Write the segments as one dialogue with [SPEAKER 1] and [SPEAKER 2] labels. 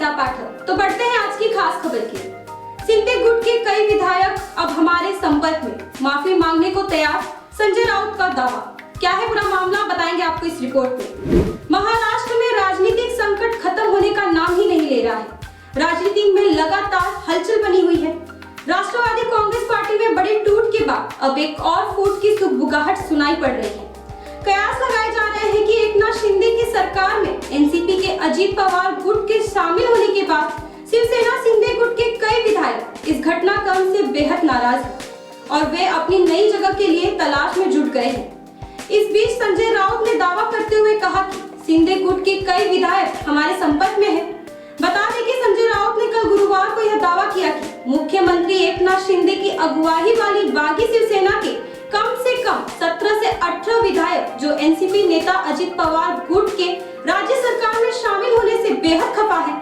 [SPEAKER 1] गीता पाठक। तो बढ़ते हैं आज की खास खबर की। सिंधे गुट के कई विधायक अब हमारे संपर्क में, माफी मांगने को तैयार, संजय राउत का दावा। क्या है पूरा मामला, बताएंगे आपको इस रिपोर्ट में। महाराष्ट्र में राजनीतिक संकट खत्म होने का नाम ही नहीं ले रहा है। राजनीति में लगातार हलचल बनी हुई है। राष्ट्रवादी कांग्रेस पार्टी में बड़े टूट के बाद अब एक और फूट की सुगबुगाहट सुनाई पड़ रही है। कयास लगाए जा रहे हैं कि एकनाथ शिंदे की सरकार में एनसीपी के अजित पवार गुट के शामिल होने के बाद शिवसेना शिंदे गुट के कई विधायक इस घटनाक्रम से बेहद नाराज हैं और वे अपनी नई जगह के लिए तलाश में जुट गए हैं। इस बीच संजय राउत ने दावा करते हुए कहा कि शिंदे गुट के कई विधायक हमारे संपर्क में हैं। बता दें कि संजय राउत ने कल गुरुवार को यह दावा किया कि मुख्यमंत्री एकनाथ शिंदे की अगुवाई वाली बागी शिवसेना के कम से कम 17 से 18 विधायक जो एनसीपी नेता अजित पवार गुट के राज्य सरकार में शामिल होने से बेहद खफा है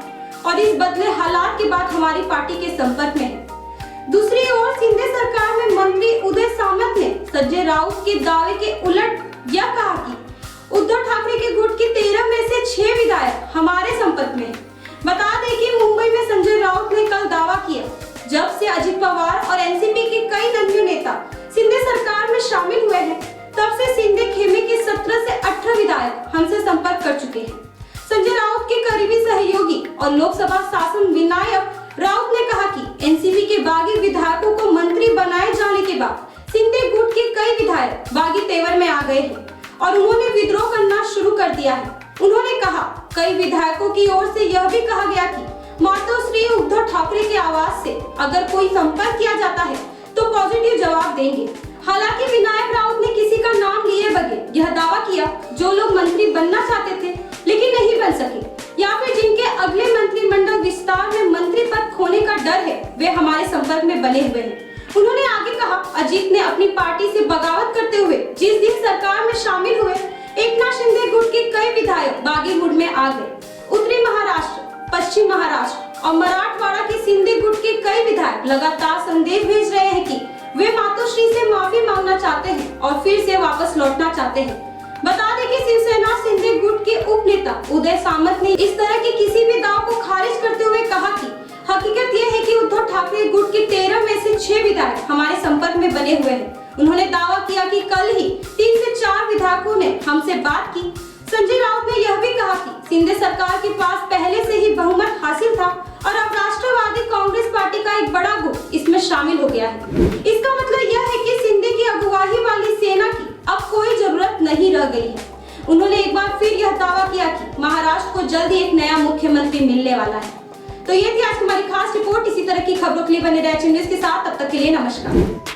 [SPEAKER 1] और इस बदले हालात के बाद हमारी पार्टी के संपर्क में है। दूसरी ओर शिंदे सरकार में मंत्री उदय सामंत ने संजय राउत के दावे के उलट यह कहा कि उद्धव ठाकरे के गुट के 13 में से 6 विधायक हमारे संपर्क में हैं। बता दें कि मुंबई में संजय राउत ने कल दावा किया, जब से अजित पवार और एनसीपी के कई दलीय नेता शिंदे सरकार में शामिल हुए हैं, तब से शिंदे खेमे के 17 से 18 विधायक हमसे संपर्क कर चुके हैं। संजय राउत के करीबी सहयोगी और लोकसभा शासन विनायक राउत ने कहा कि एनसीपी के बागी विधायकों को मंत्री बनाए जाने के बाद शिंदे गुट के कई विधायक बागी तेवर में आ गए हैं और उन्होंने विद्रोह करना शुरू कर दिया है। उन्होंने कहा, कई विधायकों की ओर से यह भी कहा गया कि मातोश्री उद्धव ठाकरे के आवाज से अगर कोई संपर्क किया जाता है तो पॉजिटिव जवाब देंगे। हालांकि विनायक राउत ने किसी का नाम लिए बगैर यह दावा किया जो लोग मंत्री बनना चाहते थे लेकिन नहीं बन सके या फिर जिनके अगले मंत्रिमंडल विस्तार में मंत्री पद खोने का डर है, वे हमारे संपर्क में बने हुए हैं। उन्होंने आगे कहा, अजीत ने अपनी पार्टी से बगावत करते हुए जिस दिन सरकार में शामिल हुए, एकनाथ शिंदे गुट के कई विधायक बागी गुट में आ गए। उत्तरी महाराष्ट्र, पश्चिम महाराष्ट्र और मराठवाड़ा के शिंदे गुट के कई विधायक लगातार संदेश भेज रहे हैं कि वे मातोश्री से माफी मांगना चाहते हैं और फिर से वापस लौटना चाहते हैं। बता दें कि शिवसेना शिंदे गुट के उप नेता उदय सामंत ने इस तरह के किसी भी दाव को खारिज करते हुए कहा कि हकीकत यह है कि उद्धव ठाकरे गुट के 13 में से 6 विधायक हमारे संपर्क में बने हुए हैं। उन्होंने दावा किया कि कल ही 3 से 4 विधायकों ने हमसे बात की। संजय राउत ने यह भी कहा कि शिंदे सरकार के पास पहले से ही बहुमत हासिल था और अब राष्ट्रवादी कांग्रेस पार्टी का एक बड़ा गुट इसमें शामिल हो गया है। इसका मतलब यह है कि शिंदे की अगुवाई वाली सेना की अब कोई जरूरत नहीं रह गई है। उन्होंने एक बार फिर यह दावा किया कि महाराष्ट्र को जल्द ही एक नया मुख्यमंत्री मिलने वाला है। तो ये थी आज हमारी खास रिपोर्ट। इसी तरह की खबरों के लिए बने रहे न्यूज़ के साथ। तब तक के लिए नमस्कार।